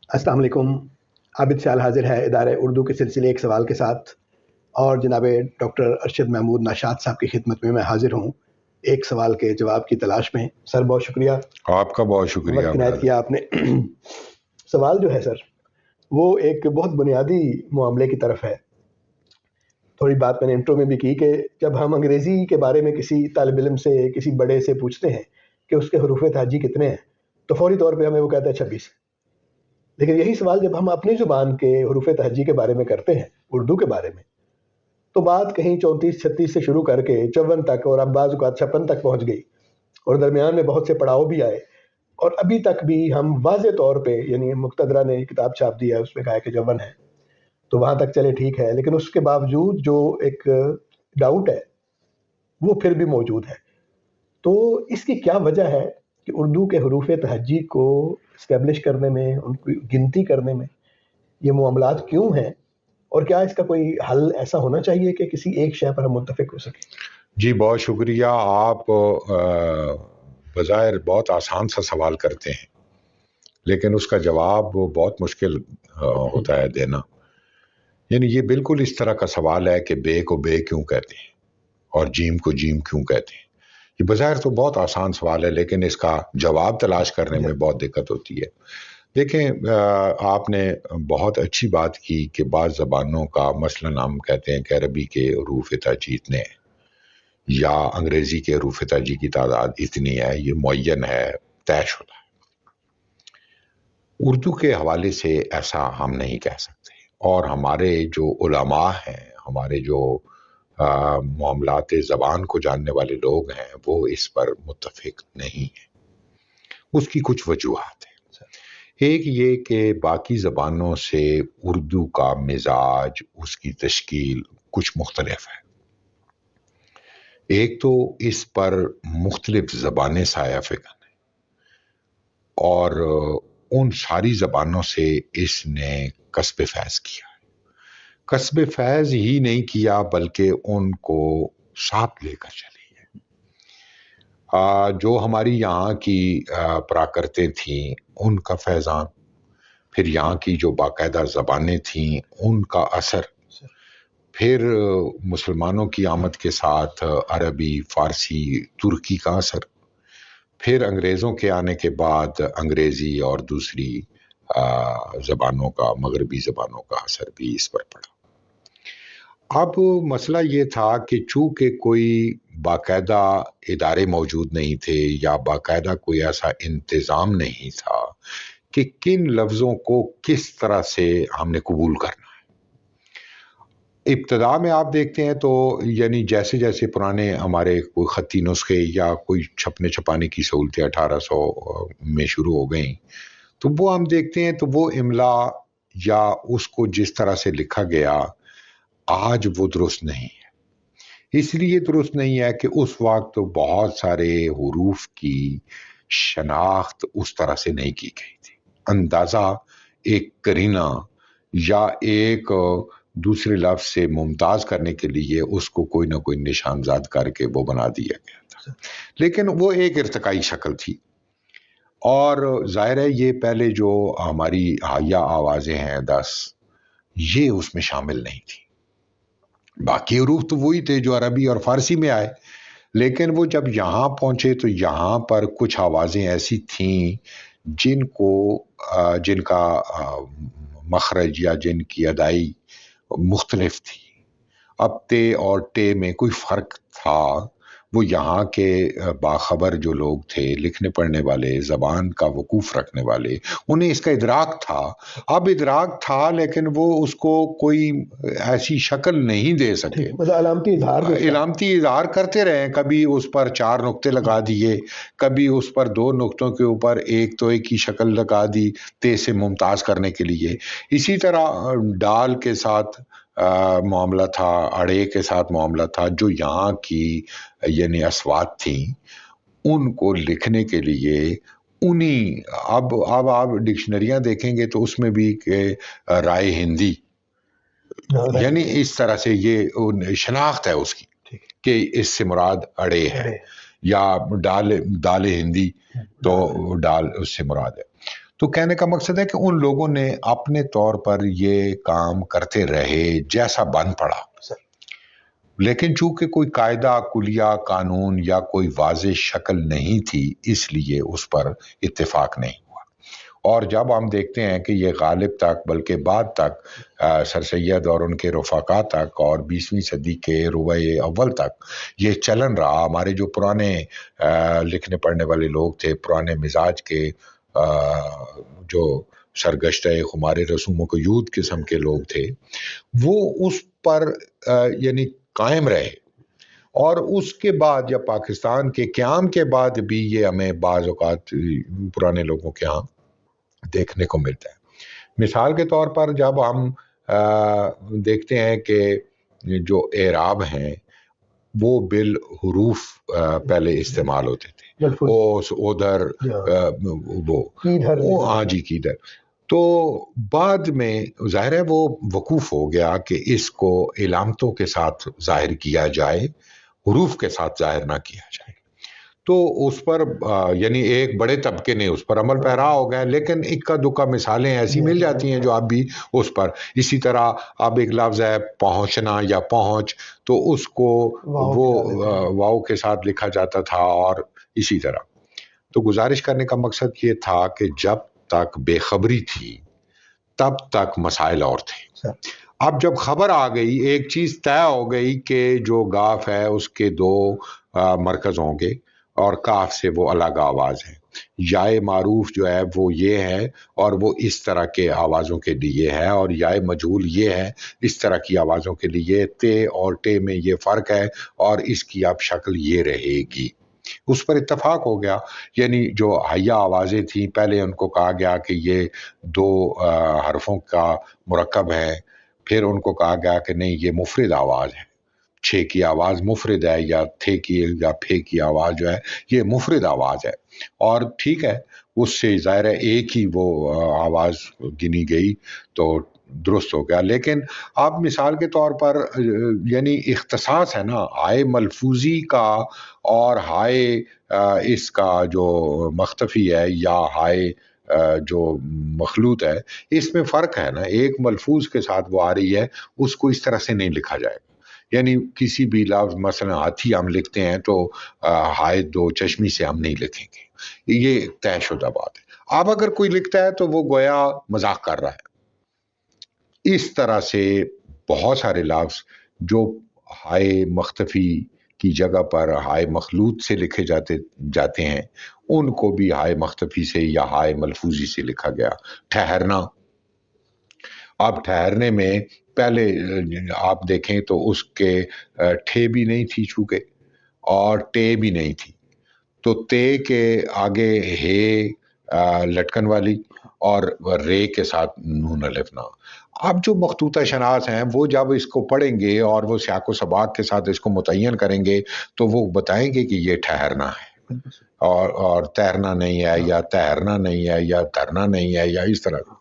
السلام علیکم. عابد سیال حاضر ہے ادارہ اردو کے سلسلے ایک سوال کے ساتھ، اور جناب ڈاکٹر ارشد محمود ناشاد صاحب کی خدمت میں حاضر ہوں ایک سوال کے جواب کی تلاش میں. سر بہت شکریہ، آپ کا بہت شکریہ، وقت عنایت کیا آپ نے. سوال جو ہے سر وہ ایک بہت بنیادی معاملے کی طرف ہے. تھوڑی بات میں نے انٹرو میں بھی کی کہ جب ہم انگریزی کے بارے میں کسی طالب علم سے، کسی بڑے سے پوچھتے ہیں کہ اس کے حروف تہجی کتنے ہیں، تو فوری طور پہ ہمیں وہ کہتا ہے 26. لیکن یہی سوال جب ہم اپنی زبان کے حروف تہجی کے بارے میں کرتے ہیں، اردو کے بارے میں، تو بات کہیں 34 36 سے شروع کر کے 54 تک، اور اب بعض اوقات 56 تک پہنچ گئی، اور درمیان میں بہت سے پڑاؤ بھی آئے، اور ابھی تک بھی ہم واضح طور پہ، یعنی مقتدرہ نے کتاب چھاپ دی ہے، اس میں کہا ہے کہ 54 ہے، تو وہاں تک چلے ٹھیک ہے، لیکن اس کے باوجود جو ایک ڈاؤٹ ہے وہ پھر بھی موجود ہے. تو اس کی کیا وجہ ہے کہ اردو کے حروف تہجی کو اسٹیبلش کرنے میں، ان کی گنتی کرنے میں یہ معاملات کیوں ہیں، اور کیا اس کا کوئی حل ایسا ہونا چاہیے کہ کسی ایک شے پر ہم متفق ہو سکیں؟ جی بہت شکریہ. آپ بظاہر بہت آسان سا سوال کرتے ہیں، لیکن اس کا جواب بہت مشکل ہوتا ہے دینا. یعنی یہ بالکل اس طرح کا سوال ہے کہ بے کو بے کیوں کہتے ہیں اور جیم کو جیم کیوں کہتے ہیں. یہ بظاہر تو بہت آسان سوال ہے، لیکن اس کا جواب تلاش کرنے میں بہت دقت ہوتی ہے. دیکھیں، آپ نے بہت اچھی بات کی کہ بعض زبانوں کا، مثلا ہم کہتے ہیں کہ عربی کے حروف تہجی اتنے ہیں یا انگریزی کے حروف تہجی کی تعداد اتنی ہے، یہ معین ہے، طے شدہ ہے. اردو کے حوالے سے ایسا ہم نہیں کہہ سکتے، اور ہمارے جو علماء ہیں، ہمارے جو معاملات زبان کو جاننے والے لوگ ہیں، وہ اس پر متفق نہیں ہیں. اس کی کچھ وجوہات ہیں. ایک یہ کہ باقی زبانوں سے اردو کا مزاج، اس کی تشکیل کچھ مختلف ہے. ایک تو اس پر مختلف زبانیں سایہ فکن ہیں، اور ان ساری زبانوں سے اس نے کسب فیض کیا. کسب فیض ہی نہیں کیا بلکہ ان کو ساتھ لے کر چلی ہے. جو ہماری یہاں کی پراکرتیں تھیں ان کا فیضان، پھر یہاں کی جو باقاعدہ زبانیں تھیں ان کا اثر، پھر مسلمانوں کی آمد کے ساتھ عربی، فارسی، ترکی کا اثر، پھر انگریزوں کے آنے کے بعد انگریزی اور دوسری زبانوں کا، مغربی زبانوں کا اثر بھی اس پر پڑا. اب مسئلہ یہ تھا کہ چونکہ کوئی باقاعدہ ادارے موجود نہیں تھے یا باقاعدہ کوئی ایسا انتظام نہیں تھا کہ کن لفظوں کو کس طرح سے ہم نے قبول کرنا ہے. ابتدا میں آپ دیکھتے ہیں تو یعنی جیسے جیسے پرانے ہمارے کوئی خطی نسخے یا کوئی چھپنے چھپانے کی سہولتیں 1800 میں شروع ہو گئیں، تو وہ ہم دیکھتے ہیں تو وہ املا یا اس کو جس طرح سے لکھا گیا آج وہ درست نہیں ہے. اس لیے درست نہیں ہے کہ اس وقت بہت سارے حروف کی شناخت اس طرح سے نہیں کی گئی تھی. اندازہ ایک کرینہ یا ایک دوسرے لفظ سے ممتاز کرنے کے لیے اس کو کوئی نہ کوئی نشانزاد کر کے وہ بنا دیا گیا تھا، لیکن وہ ایک ارتقائی شکل تھی. اور ظاہر ہے یہ پہلے جو ہماری حائیہ آوازیں ہیں 10، یہ اس میں شامل نہیں تھی. باقی حروف تو وہی تھے جو عربی اور فارسی میں آئے، لیکن وہ جب یہاں پہنچے تو یہاں پر کچھ آوازیں ایسی تھیں جن کا مخرج یا جن کی ادائی مختلف تھی. اب تے اور ٹے میں کوئی فرق تھا. وہ یہاں کے باخبر جو لوگ تھے، لکھنے پڑھنے والے، زبان کا وقوف رکھنے والے، انہیں اس کا ادراک تھا. اب ادراک تھا لیکن وہ اس کو کوئی ایسی شکل نہیں دے سکے. علامتی اظہار کرتے رہے، کبھی اس پر 4 نقطے لگا دیے، کبھی اس پر 2 نقطوں کے اوپر ایک تو ایک کی شکل لگا دی تے سے ممتاز کرنے کے لیے. اسی طرح ڈال کے ساتھ معاملہ تھا، اڑے کے ساتھ معاملہ تھا. جو یہاں کی یعنی اصوات تھیں ان کو لکھنے کے لیے انہی اب آپ ڈکشنریاں دیکھیں گے تو اس میں بھی کہ رائے ہندی، یعنی اس طرح سے یہ شناخت ہے اس کی کہ اس سے مراد اڑے ہے، یا ڈال ہندی تو ڈال اس سے مراد ہے. تو کہنے کا مقصد ہے کہ ان لوگوں نے اپنے طور پر یہ کام کرتے رہے جیسا بن پڑا، لیکن چونکہ کوئی قاعدہ کلیہ قانون یا کوئی واضح شکل نہیں تھی اس لیے اس پر اتفاق نہیں ہوا۔ اور جب ہم دیکھتے ہیں کہ یہ غالب تک بلکہ بعد تک سر سید اور ان کے رفقا تک اور 20ویں صدی کے ربع اول تک یہ چلن رہا، ہمارے جو پرانے لکھنے پڑھنے والے لوگ تھے، پرانے مزاج کے جو سرگشتہ خمار رسوم و قیود قسم کے لوگ تھے، وہ اس پر یعنی قائم رہے۔ اور اس کے بعد جب پاکستان کے قیام کے بعد بھی یہ ہمیں بعض اوقات پرانے لوگوں کے ہاں دیکھنے کو ملتا ہے۔ مثال کے طور پر جب ہم دیکھتے ہیں کہ جو اعراب ہیں وہ بالحروف پہلے استعمال ہوتے تھے، اوس، ادھر، وہ ہاں جی کیدھر، تو بعد میں ظاہر ہے وہ وقوف ہو گیا کہ اس کو علامتوں کے ساتھ ظاہر کیا جائے، حروف کے ساتھ ظاہر نہ کیا جائے۔ تو اس پر یعنی ایک بڑے طبقے نے اس پر عمل پیرا ہو گیا، لیکن اکا دکا مثالیں ایسی مل جاتی ہیں جو اب بھی اس پر، اسی طرح اب ایک لفظ ہے پہنچنا یا پہنچ، تو اس کو وہ واو کے ساتھ لکھا جاتا تھا، اور اسی طرح۔ تو گزارش کرنے کا مقصد یہ تھا کہ جب تک بے خبری تھی تب تک مسائل اور تھے۔ اب جب خبر آ گئی، ایک چیز طے ہو گئی کہ جو گاف ہے اس کے دو مرکز ہوں گے اور کاف سے وہ الگ آواز ہے، یائے معروف جو ہے وہ یہ ہے اور وہ اس طرح کے آوازوں کے لیے ہے، اور یائے مجہول یہ ہے اس طرح کی آوازوں کے لیے، تے اور ٹے میں یہ فرق ہے اور اس کی اب شکل یہ رہے گی۔ اس پر اتفاق ہو گیا، یعنی جو حیا آوازیں تھیں پہلے ان کو کہا گیا کہ یہ دو حرفوں کا مرکب ہے، پھر ان کو کہا گیا کہ نہیں یہ مفرد آواز ہے، چھے کی آواز مفرد ہے، یا تھے کی یا پھے کی آواز جو ہے یہ مفرد آواز ہے، اور ٹھیک ہے اس سے ظاہر ہے ایک ہی وہ آواز گنی گئی تو درست ہو گیا۔ لیکن اب مثال کے طور پر یعنی اختصاص ہے نا ہائے ملفوظی کا اور ہائے اس کا جو مختفی ہے یا ہائے جو مخلوط ہے، اس میں فرق ہے نا، ایک ملفوظ کے ساتھ وہ آ رہی ہے، اس کو اس طرح سے نہیں لکھا جائے گا۔ یعنی کسی بھی لفظ مثلا ہاتھی ہم لکھتے ہیں تو ہائے دو چشمی سے ہم نہیں لکھیں گے، یہ طے شدہ بات ہے۔ اب اگر کوئی لکھتا ہے تو وہ گویا مذاق کر رہا ہے۔ اس طرح سے بہت سارے لفظ جو ہائے مختفی کی جگہ پر ہائے مخلوط سے لکھے جاتے ہیں، ان کو بھی ہائے مختفی سے یا ہائے ملفوظی سے لکھا گیا۔ ٹھہرنا، اب ٹھہرنے میں پہلے آپ دیکھیں تو اس کے ٹھے بھی نہیں تھی چونکہ، اور ٹے بھی نہیں تھی، تو تے کے آگے ہے لٹکن والی اور رے کے ساتھ نون الف نا۔ اب جو مخطوطہ شناس ہیں وہ جب اس کو پڑھیں گے اور وہ سیاق و سباق کے ساتھ اس کو متعین کریں گے تو وہ بتائیں گے کہ یہ ٹھہرنا ہے اور تیرنا نہیں ہے، یا تیرنا نہیں ہے، یا ترنا نہیں ہے، یا اس طرح۔